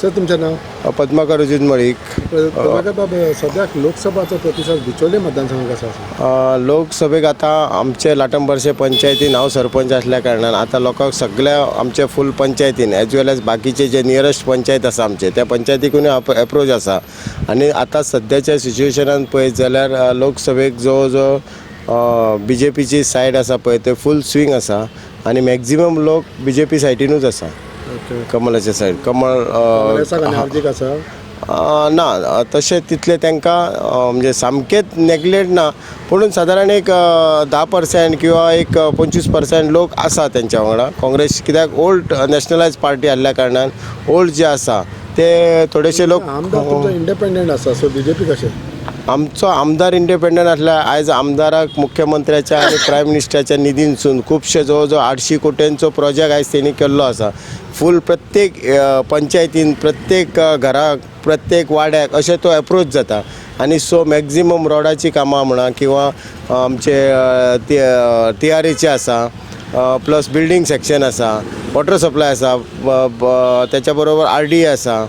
Sir तुमचं नाव? पद्माकर अजित मळीक. पद्माकर बाब, सद्याक लोकसभाचो प्रतिसाद बिचोले मतदारसंघात कसा आसा? लोकसभेक आतां आमचे लाटंबरशे पंचायतीन हांव सरपंच आसल्या कारणान आतां लोकांक सगळ्या आमच्या फूल पंचायतीन एज वेल एज बाकीचे जे नियरस्ट पंचायत आसा आमचे त्या पंचायतीकूय एप्रोच आसा. आनी आतां सद्याच्या सिच्युएशनान पळयत जाल्यार लोकसभेक जवळ जवळ बी जे पीची सायड आसा पळय ते फूल स्विंग आसा आनी मॅक्झिमम लोक बी जे पी सायडीनूच आसा. कमलाचे सायड कमळ हार्दिक आसा ना तशें तितले तांकां म्हणजे सामकेंच नेग्लेक्ट ना पूण सादारण एक 10% किंवा एक 25% लोक आसा तेंच्या वांगडा. काँग्रेस कित्याक ओल्ड नॅशनलायज पार्टी आसल्या कारणान ओल्ड जे आसा ते थोडेशे लोक. आमदार तुमचो इंडिपेंडंट आसा सो बीजेपी कशें? आमचो आमदार इंडिपेंडंट आसल्यार आयज आमदाराक मुख्यमंत्र्याच्या आनी प्रायम मिनिस्टराच्या निधीनसून खुबशे जवळ जवळ 800 कोट्यांचो प्रोजेक्ट आयज तेणी केल्लो आसा. फूल प्रत्येक पंचायतीन प्रत्येक घराक प्रत्येक वाड्याक अशें तो एप्रोच जाता. आनी सो मॅक्झिमम रोडाची कामां म्हणा किंवा आमचे TRAचे आसा प्लस बिल्डींग सेक्शन आसा वॉटर सप्लाय आसा त्याच्या बरोबर RDA आसा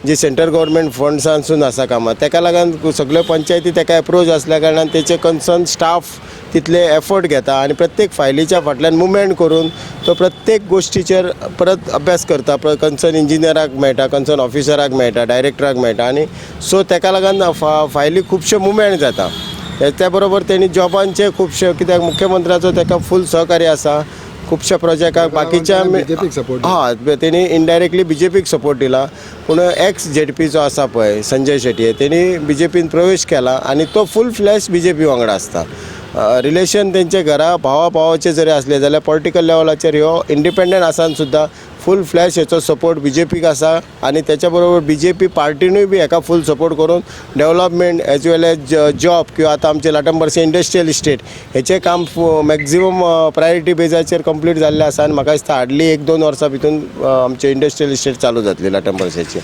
जी सेंट्रल गव्हर्मेंट फंड्सांसून आसा कामां. ताका लागून सगळ्यो पंचायती ताका एप्रोच आसल्या कारणान तेचे कन्सर्न स्टाफ तितले एफर्ट घेता आनी प्रत्येक फायलीच्या फाटल्यान मुवमेंट करून तो प्रत्येक गोश्टीचेर परत अभ्यास करता. कन्सर्न इंजिनियराक मेळटा, कन्सर्न ऑफिसराक मेळटा, डायरेक्टराक मेळटा आनी सो ताका लागून फायली खुबशे मुवमेंट जाता. त्या बरोबर तेणी जॉबांचे खुबशे कित्याक मुख्यमंत्र्याचो ताका फूल सहकार्य आसा खुबशा प्रोजेक्टाक बाकीच्या तेणी इनडायरेक्टली BJPक सपोर्ट दिला. पूण एक्स ZPचो आसा पळय संजय शेटये तेणी BJPन प्रवेश केला आनी तो फूल फ्लॅश BJP वांगडा आसता. रिलेशन तेंचे घरा भावा भावाचे जरी असले जाल्यार पॉलिटिकल लेवलाचेर ह्यो इंडिपेंडंट आसान सुद्दां फूल फ्लॅश हेचो सपोर्ट BJPक आसा. आनी त्याच्या बरोबर BJP पार्टीनूय बी हेका फूल सपोर्ट करून डेव्हलपमेंट एज वेल एज जॉब किंवा आतां आमचे लाटंबरचे इंडस्ट्रियल इस्टेट हेचें काम मॅक्झिमम प्रायोरिटी बेजाचेर कंप्लीट जाल्लें आसा आनी म्हाका दिसता हार्डली 1-2 वर्सां भितून आमचे इंडस्ट्रियल इस्टेट चालू जातली लाटंबरचेची.